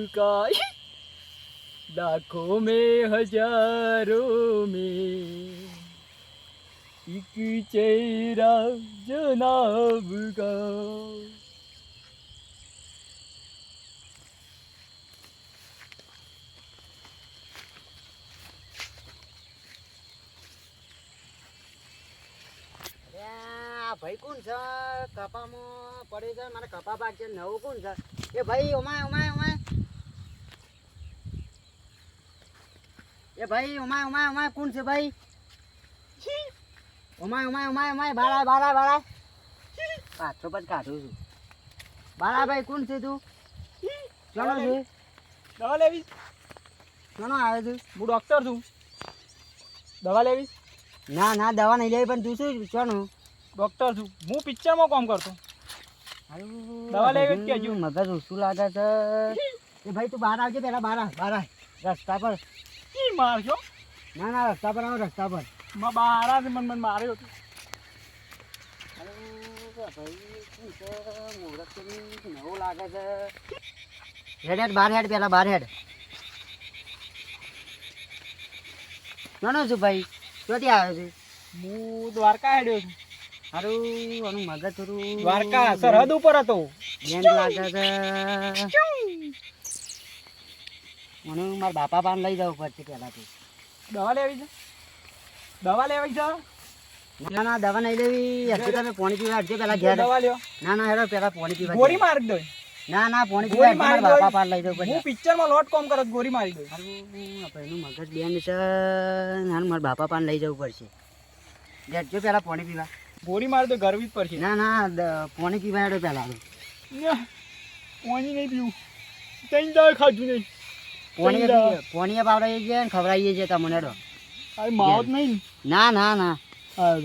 का लाखों में हजारों में एक चेहरा जनाब का। ભાઈ કોણ છે કપામાં પડે છે મારે કપા પાક છે નવું કોણ છે એ ભાઈ ઓમાય ઓમાય ઓમાય એ ભાઈ ઓમાય ઓમાય ઓમાય કોણ છે ભાઈ ઓમાય ઓમાય ઓમાય ઓમાય બાળા બાળા બાળા પાછો પછી કાઢું છું બાળા ભાઈ કોણ છે તું ચાલો છે દવા લેવી? ચાલો આવે છે હું ડૉક્ટર છું. દવા લેવી? ના ના દવા નહીં લેવી પણ તું શું ચાલો ડૉક્ટર છું હું, પિક્ચરમાં કામ કરતો. દવા લેવી જ કહેજો. મગજ ઓછું લાગે છે એ ભાઈ તું બહાર આવજે પેલા બહાર બહાર રસ્તા પર કી મારશો? ના ના રસ્તા પર આવો રસ્તા પર માં બારા છે મન માર્યો હતો. નવું લાગે છે હેડ હેડ બહાર હેડ પેલા બહાર હેડ નાનો છું ભાઈ ક્યાંથી આવ્યો છે હું દ્વારકા હેડ્યો છું. સારું આનું મગજ થોડું દ્વારકા સરહદ ઉપર હતો. બેન લાગે છે મને મારા બાપા પાન લઈ જવું પડશે પહેલાંથી. દવા લેવી છે? દવા લેવી છે? ના ના દવા નહીં લેવી હજુ તમે પાણી પીવા હજુ પેલા ઘેર દવા લ્યો. ના ના હેડો પેલા પાણી પીવા ગોળી મારી દો. ના ના પાણી ગોળી પીવા મારી મારા દો. બાપા પાન લઈ જવું પડશે હું પિક્ચરમાં લોટ કોમ કરત, ગોળી મારી દો. એનું મગજ બેન છે ના મારા બાપા પાન લઈ જવું પડશે જો પેલા પાણી પીવા ગોળી મારી દો, ગરવી જ પડશે. ના ના પાણી પીવા હેડો પેલા પાણી નહીં પીવું, તઈ દવા ખાધું નહીં. પોણીએ પાવડાવીએ છીએ ને ખવડાવીએ છીએ તમને હેડો આ માવત નહીં. ના ના ના હા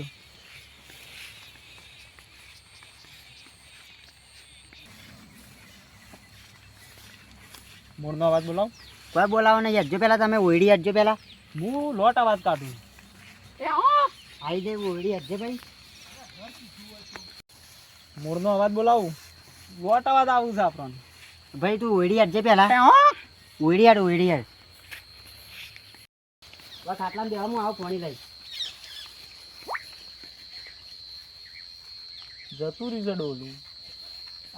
મોરનો અવાજ બોલાવ. કોઈ બોલાવો નહીં હજુ પેલા તમે ઓયડી હજુ પેલા હું લોટ અવાજ કાઢું. આવી દે ઓયડી હજુ ભાઈ મોરનો અવાજ બોલાવું, લોટ અવાજ આવું છે આપણને. ભાઈ તું ઓયડી હજુ પેલા ઓયડી હેડ ઓયડી હેડ બસ આટલામાં દેવા હું આવું પાણી લઈ જતું રીઝે ડોલું.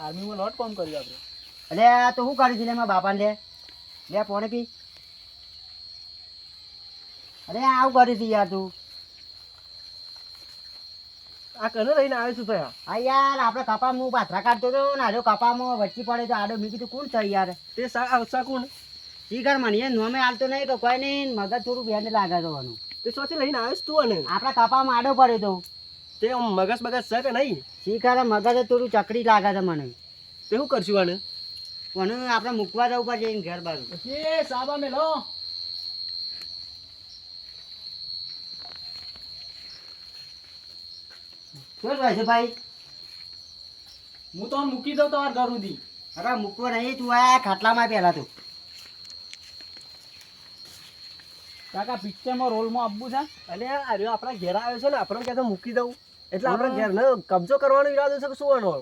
આર્મીમાં લોટ કોમ કર્યું આપણે. અરે આ તો શું કરી છે મારા બાપાને લે પાણી પી અરે આવું કરી છે યાર તું આ કને લઈને આવ્યો છું ભાઈ? હા યાર આપણે કપામાં હું પાથરા કાઢતો હતો ને આજો કપામાં વચ્ચે પડે તો આડો મેં કીધું કોણ છે યાર તે સા કોણ? શીખર મને નોમે હાલતો નહીં કે કોઈ નહીં મગજ થોડું બેન લાગે જવાનું તે સોથી લઈને આવ્યો તું? અને આપણા કપામાં આડો પડ્યો તો તે મગજ મગજ છે કે નહીં? શીખર મગજ થોડું ચકડી લાગે છે મને તે શું કરશું આને? મને આપણે મૂકવા જવું પડશે એમ ઘર બાજુ એ સાબા મેલો. શું રહે છે ભાઈ હું તો મૂકી દઉં તમારા ઘર સુધી. અરે મૂકવો નહીં તું આ ખાટલામાં પહેલા તું કાકા પિક્ચરમાં રોલમાં આપવું છે. અને અરે આપણા ઘેર આવ્યો છે ને, આપણે ક્યાં મૂકી દઉં એટલે આપણે ઘેરનો કબજો કરવાનો ઈરાદો છે કે શું આનો?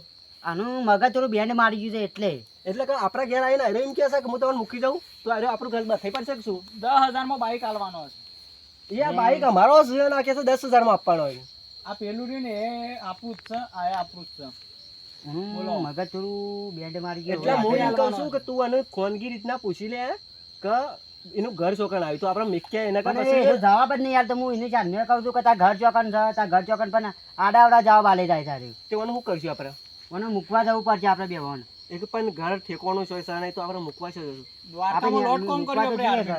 આનું મગજ થોડું બેન્ડ મારી ગયું છે એટલે કે આપણા ઘેર આવીને અરે એમ કહે છે કે હું તમને મૂકી દઉં તો અરે આપણું ઘર થઈ પડશે કે શું? 10,000માં બાઈક આલવાનો હશે. એ બાઈક અમારો છે નાખે છે 10,000માં આપવાનો હોય. આ પેલું રહ્યું ને એ આપવું જ છે, આ આપવું જ છે. બોલો મગજ થોડું બેન્ડ મારી ગયું એટલે હું એમ કહું છું કે તું આને ખોનગી રીતના પૂછી લે કે એનું ઘર ચોકન આવ્યું તો આપણે મિક્યા એના પણ કરતા એનો જવાબ જ નહીં યાર તો હું એને જાણને કહું છું કે તાર ઘર ચોકન છે તાર ઘર ચોકન પણ આડા જવાબ આલે જાય તારે તેવાનું શું કરશું આપણે? મને મૂકવા જવું પડશે આપણે બેવાને એક પણ ઘર ઠેકવાનું છે નહીં તો આપણે મૂકવા છે. દ્વારકામાં લોટ કોમ કર્યો આપણે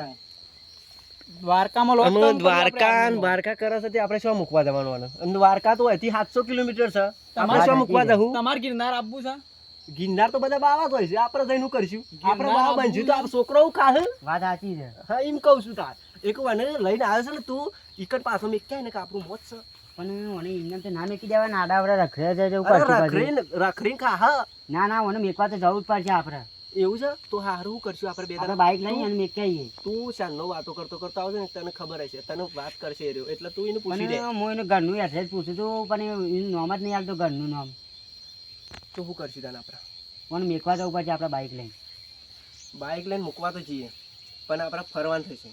દ્વારકા કરે છે તે આપણે શું મૂકવા જવાનું? અને દ્વારકા તો અહીંથી 700 કિલોમીટર છે. આપણે શું મૂકવા જવું? તમારે ગિરનાર આપવું છે? ગિરનાર તો બધા બાવા જ હોય છે, આપણે જઈને શું કરશું? આપણે બાવા બનશું તો આપણે છોકરો ખાહે. વાત સાચી છે હા એમ કહું છું. તાર એક વાર લઈને આવે છે ને તું ઈકડ પાછો મેં ક્યાં ને કે આપણું મોત છે પણ મને એમને તો ના મેકી દેવા ને આડા રખડે જાય એવું કરશું રખરી ખા. હા ના ના મને મેકવા તો જવું જ પડશે આપણે એવું છે તો હારું કરશું આપણે બે આપણે બાઈક લઈને અને મેકાઈએ. તું શાનનો વાતો કરતો આવશે ને તને ખબર હશે, તને વાત કરશે એ રહ્યો એટલે તું એને પૂછી દે. હું એનું ઘરનું એડ્રેસ પૂછું છું પણ એનું નામ જ નહીં આવતું ઘરનું નામ. તો શું કરશું તને આપણે? મને મેકવા જવું પડશે આપણે બાઈક લઈને. બાઇક લઈને મૂકવા તો જઈએ પણ આપણે ફરવાનું થશે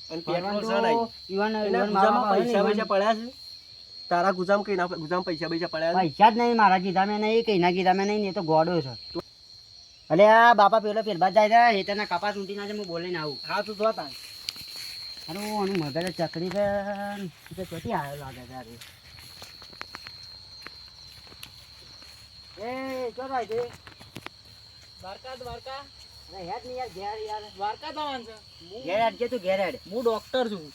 અને પેટ્રોલ ફરવાનું છે નહીં. તો ઈવન એના ઈવન મારા ગુજામાં બાપા પૈસા પડ્યા છે તારા ગુજામ કઈ ના ગુજામ પૈસા પડ્યા છે પૈસા જ નહીં મારા કીધા મેં નહીં કઈ ના કીધા મેં નહીં એ તો ગોડો છે અલે આ બાપા પેલો પેલબા જાય છે હેતરના કપાસ ઊંટી ના છે હું બોલીને આવું હા તું જો તાન અરે આનું મગજ ચકડી છે એ તો ચોથી આવ્યો લાગે છે અરે એ ચો થાય છે દ્વારકા દ્વારકા અરે હેડ નહીં યાર ઘેર યાર દ્વારકા જવાનું છે ઘેર હેડ કે તું ઘેર હેડ હું ડોક્ટર છું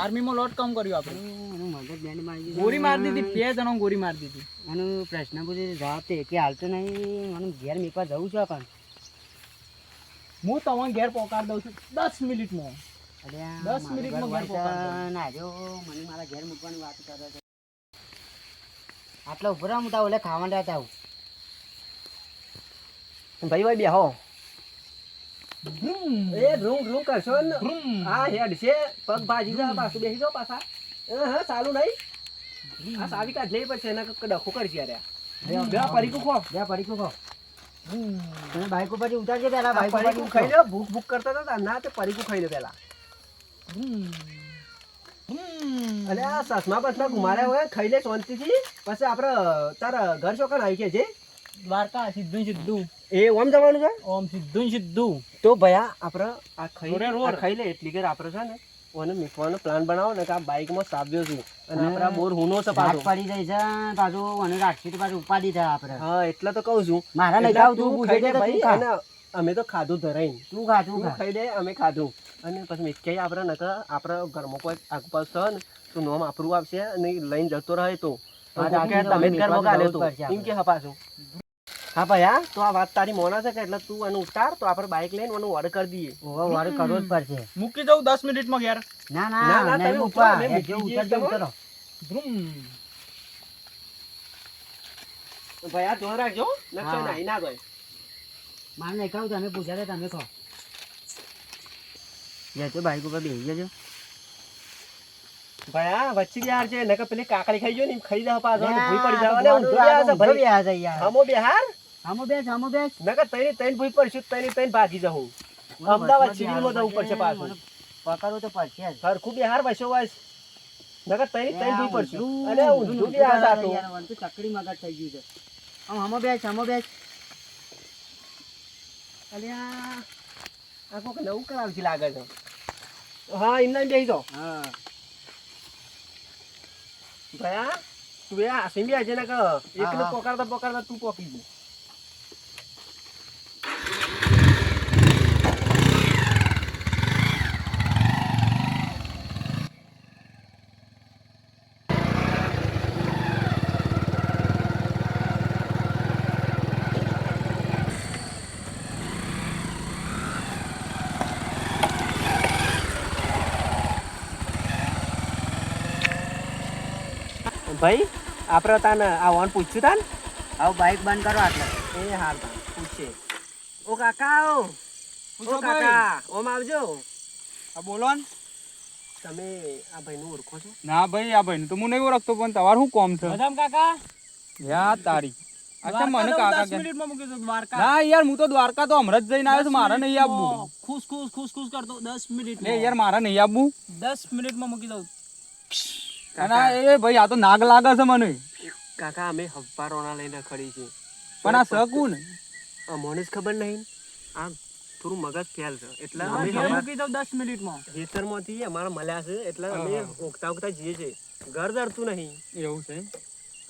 આર્મીમાં લોટ કામ કર્યું આપણે આનું મગજ બેન્ડ મારી દીધું. ગોળી મારી દીધી 2 જણો ગોળી મારી દીધી આનું પ્રશ્ન પૂછી જવાબ તો એકે હાલતો નહીં આનું ઘેર મીકવા જવું છે પણ હું તમને ઘેર પહોંચાડી દઉં છું 10 મિનિટમાં અરે આ 10 મિનિટમાં મારું ઘેર ઘર પહોંચાડી ના જો મને મારા ઘેર મૂકવાની વાત કરે છે આટલા ઉભો રહો હું તાવ ઓલે ખાવાનું રહેતા આવું ભાઈ ભાઈ બેહો ભ્રુમ, એ રૂમ રૂમ કરશો ને ભ્રુમ. હા હેડ છે પગ ભાજી જા પાછું બેસી જાઓ પાછા હા ચાલુ નહીં આ સાવી કાઢ લેવી પડશે એના ડખો કરશે યાર બે પરીકું ખો બે પડીકું ખો ભ્રુમ. તમે બાઈક ઉપરથી ઉતારજો પેલા બાઈક પરીકું ઉપરથી ખાઈ લો ભૂખ ભૂખ કરતા હતા ના તે પરીકું ખાઈ લો પેલા ભ્રુમ. ભ્રુમ. અને આ સસમા બસમાં ઘુમાડ્યા હોય ખાઈ લે શાંતિથી પછી આપણે તારા ઘર ચોકન આવી છે દ્વારકા સીધું સીધું એ ઓમ જવાનું છે ઓમ સીધું સીધું તો ભયા આપણે આ રોડે રોડ. આ ખાઈ લે એટલી ઘર આપણે છે ને ઓને મીકવાનો પ્લાન બનાવો ને કે આ બાઇકમાં સાવ્યો છું અને આપણે આ બોર હુનો છે રાત પાછો પડી જાય છે પાછું મને રાખી તો પાછું ઉપાડી થાય આપણે હા એટલે તો કહું છું મારા નહીં એટલે ખાવ તું તું પૂછે ખાઈ છે લે તો તું ભાઈ ખા અને અમે તો ખાધું ધરાઈને તું ખા તું તું ખા ખાઈ લે અમે ખાધું અને પછી મીઠાઈ આપણે નકર આપણે ઘરમાં કોઈ આગપાસ છે ને તો નોમ આપણું આવશે અને લઈને જતો રહે તો હા, કોક કે દાદી, તમે જ અમે ઘરમાં મીઠવાનું ગાલે જવું તો જ પડશે એમ કે હપાશું હા ભાઈ હા તો આ વાત તારી મોના છે કે એટલે તું આનું ઉતાર તો આપણે બાઇક લઈને આનું ઓર્ડર કરી દઈએ ઓવા વાળ કરવો જ પડશે મૂકી દઉં 10 મિનિટમાં ઘેર ના ના, ના ના, નહીં તમે મૂકવા ઉતારો, અમે એ જો મૂકી ઉતારજો દઈએ ઉતારો ભ્રુમ. ભાઈ આ ધોરણ રાખજો નકર હા. નાઈ ના જાય મારે નહીં ખાવું તમે પૂછ્યા તમે ખાઓ જજો બાઈક ઉપર બેસી જજો ભાઈ આ વચ્ચે યાર છે નકર પેલી કાકડી ખાઈ ગયો ને એમ ખાઈ જાવ પાછો અને ભૂઈ પડી આ જાવ અને તો ઊંધું બેહા છે ઊંધું ભાઈ બેહા છે યાર. હમો બેહાર હામો બેસ નકર તઈને તઈને ભૂઈ પડશું તઈને ભાગી જવું અમદાવાદ સિવિલમાં જવું પડશે પાછું મને પકડવું તો પડશે જ હરખું બેહાર વસો વાસ નકર તઈને તઈને ભૂઈ પડશું ઊંધું, અને ઊંધું ઊંધું બેહાર બેહા જાતો છે યાર, મને તો ચકડી મગજ થઈ ગયું છે આમ હામો બેસ અલ્યા આ કોક નવું કરાવથી લાગે છે હા એમને બેસી જાઓ હા ભયા તું એ હાસી બી આજે નકર એકને હા. પોકારતા પોકારતા તું પોકી ગઈ ભાઈ આપણે તાને આ વન પૂછ્યું તાન હવે બાઈક બંધ કરો આટલે એ હાલ તાન પૂછશે ઓ કાકા ઓ પૂછો કાકા ઓમ આવજો આ બોલો ને તમે આ ભાઈનું ઓળખો છો ના ભાઈ આ ભાઈ તો હું નહીં ઓળખતો પણ તમારું શું કોમ છે મજામ કાકા યા તારી અચ્છા મને કાકા 10 કે મિનિટમાં મૂકી દો દ્વારકા ના યાર હું તો દ્વારકા તો હમણાં જ જઈને આવ્યો છું મારે નહીં આવવું ખુશ ખુશ ખુશ ખુશ કરતો 10 મિનિટ લે યાર મારે નહીં આવવું 10 મિનિટમાં મૂકી દઉં અને એ ભાઈ આ તો નાગ લાગે છે મને કાકા અમે હવારોના લઈને ખડી છે પણ આ શકું ને અમને જ ખબર નહીં આ થોડું મગજ ફેલ છે એટલે અમે અમે ઘરે મૂકી દઉં 10 મિનિટમાં ખેતરમાંથી અમારા મળ્યા છે એટલે અમે ઓગતા ઓગતા જઈએ છે ઘર ધરતું નહીં એવું છે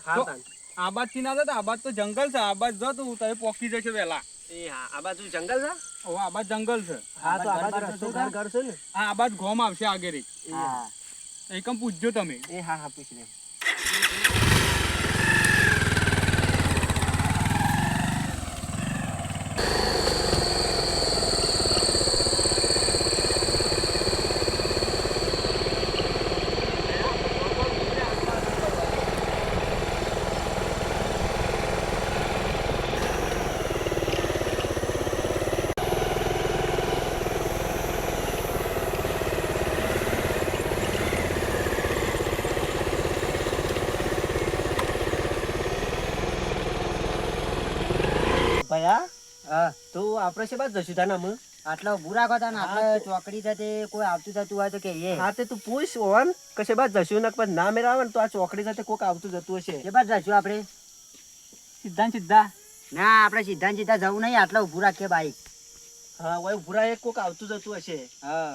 હા તો- તાન આ બાદ થી ના જતા આ બાદ તો જંગલ છે આ બાદ જો તું તમે પોકી જશે વેલા એ હા આ બાજુ જંગલ છે હવે આ બાદ જંગલ છે હા તો આ ઘર બાજુ પર રસ્તો રસ્તો ઘર ઘર છે ને આ બાદ ગોમ આવશે આગળ એ હા હા એકમ પૂછજો તમે એ હા હા પૂછી લે ભયા હા તો આપણે છે બાદ જશું તાને અમે આટલો બુરા কথা ને આપણે ચોકડી સાથે કોઈ આવતું જતું હોય તો કે એ હા તે તું પૂછ ઓન કશે બાદ જશું ને પણ ના મેળવે ને તો આ ચોકડી સાથે કોક આવતું જતું હશે એ બાદ જશું આપણે સીધા ને સીધા ના આપણે સીધા ને સીધા જવું નહીં આટલો ઉભું રાખીએ બાઈક હા ઓય ભૂરા એક કોક આવતું જતું હશે હા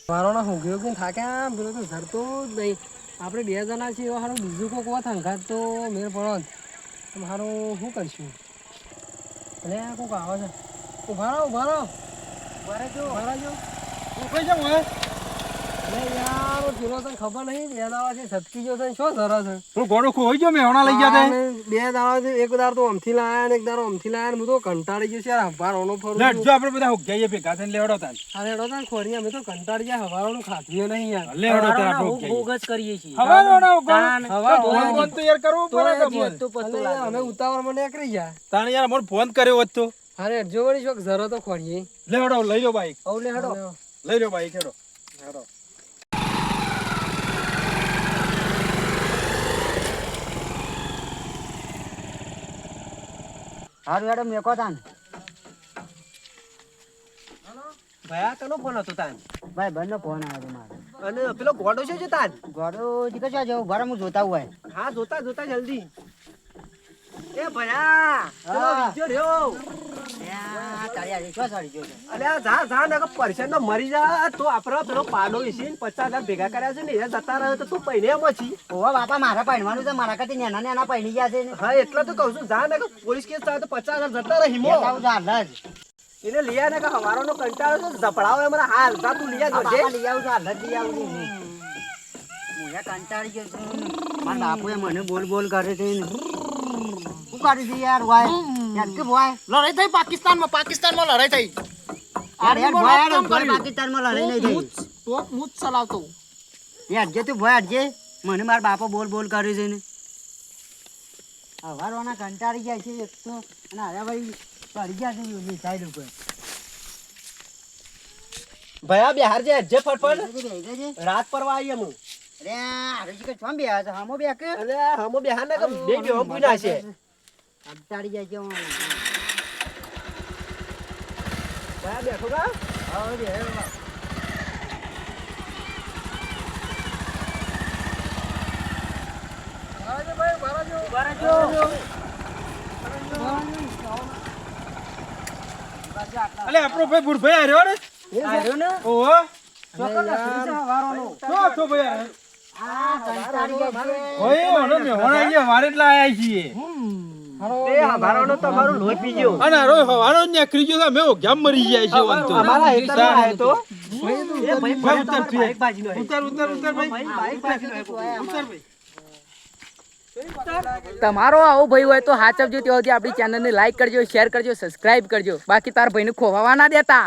મારો હું ગયો કે થાક્યા પેલો તો ધરતો જ નહીં આપણે 2 જણા છીએ એવા સારું બીજું કોઈક વાત હંગાત તો મેળ પડો જ મારું શું કરશું અને આ કોઈક આવે છે ઉભા રહો ઉભા રહો અરે યાર પેલો તને ખબર નહીં 2 દાડા છે છટકી ગયો છે શું ધરે છે હું ગોળો ખોઈ ગયો મેહોણા લઈ ગયા તે 2 દાડા એક દાડો તો અમથી લાયા ને એક દાડો અમથી લાયા ને હું તો કંટાળી ગયો છે યાર હવારોનો ફરું લેટ જો આપણે બધા જઈએ ભેગા થઈને લેવડો તાન અરે એડો તને ખોરી અમે તો કંટાળી ગયા હવારોનું ખાધું નહીં યાર લેવડો તે આપણે ભોગ જ કરીએ છીએ હવાનો ના તાન. ફોન તો યાર કરવો પડે કે બોલ અને યાર અમે ઉતાવળમાં નીકળી ગયા તાણ યાર મને ફોન કર્યો હોત તો અરે જો વળી શોખ જરો તો ખોરીએ લેવડો લઈ લો બાઈક ઓલે હેડો લઈ લો બાઈક હેડો હેડો હારું હેડો મેકો તાન ભયા કનો ફોન હતો તાન ભાઈ બંને ફોન આવ્યો મારો અને પેલો ગોડો છે તાન ગોડો જીકે છો જવું ભરા હું જોતા હોય હા જોતા જોતા જલ્દી એ ભયા પેલો હા. વિજ્યો રહ્યો તારી આજે શું સાડી ગયો છે અલે આ જા જા ને પરસેન્ટ નો મરી જા તો આપડે પેલો પાડો ઈસીન 50,000 ભેગા કર્યા છે ને એ જતા રહ્યો તો તું પૈને એમ છી ઓવા બાપા મારા પૈણવાનું છે મારા કરતી નેના નેના પૈણી ગયા છે ને હા એટલે તો કહું છું જા ને કે પોલીસ કેસ થાય તો 50,000 જતા રહી મો લેતા આવું છું હાલ જ. એને લીયા ને કે હવારો નો કંટાળો છે ઝપડાવે અમારા હાલ જા તું લીયા આ જોજે બાપા લઈ આવું છું હાલ જ લઈ આવું છું હું. હું યાર કંટાળી ગયો છું મારા બાપુએ મને બોલ બોલ કરે છે ને શું કરી છે યાર વાય યાર કે ભાઈ લડાઈ થઈ પાકિસ્તાનમાં લડાઈ થઈ યાર યાર ભાઈ યાર કોઈ પાકિસ્તાનમાં લડાઈ નહીં થઈ તો હું જ ચલાવતો યાર જે તું ભાઈ હટજે મને મારા બાપા બોલ બોલ કરે છે ને હવારોના કંટાળી ગયા છે એક તો અને હવે ભાઈ પડી ગયા છે મિસાઈલ ઉપર ભયા બિહાર જે જે ફટફટ બેહી ગઈ છે રાત પરવા આવી અમે અરે આરજી કે છોમ બેહા છે હામો બેહ કે અલે હમો બિહાર ને કે બે બેહો પૂના છે કંટાળી જાય છે હું. ભયા બેઠો કા હા બે અલે આપણો ભાઈ બુરભાઈ આવ્યો ને આવ્યો ને ઓહો હવારોનો તો તો ભાઈ આ કંટાળી ગયા છે ઓય ઓનો મેહોણા અહીંયા મારે એટલા આયા છીએ તે હવારોનો તો અમારું લોહી પી ગયો અને રોય હવાનો જ નીકળી ગયો છે મેં ઘામ મરી જાય છે વંતો અમારા હેતરમાં આવ્યો તો એ ભાઈ ભાઈ ઉતર ઉતર બાઈક બાજીનો હે ઉતર ઉતર ઉતર ભાઈ બાઈક બાજીનો હે ઉતર ભાઈ તમારો આવો ભાઈ હોય તો હાચવજો ત્યાંથી આપણી ચેનલને લાઈક કરજો શેર કરજો સબસ્ક્રાઇબ કરજો બાકી તાર ભાઈને ખોવાવા ના દેતા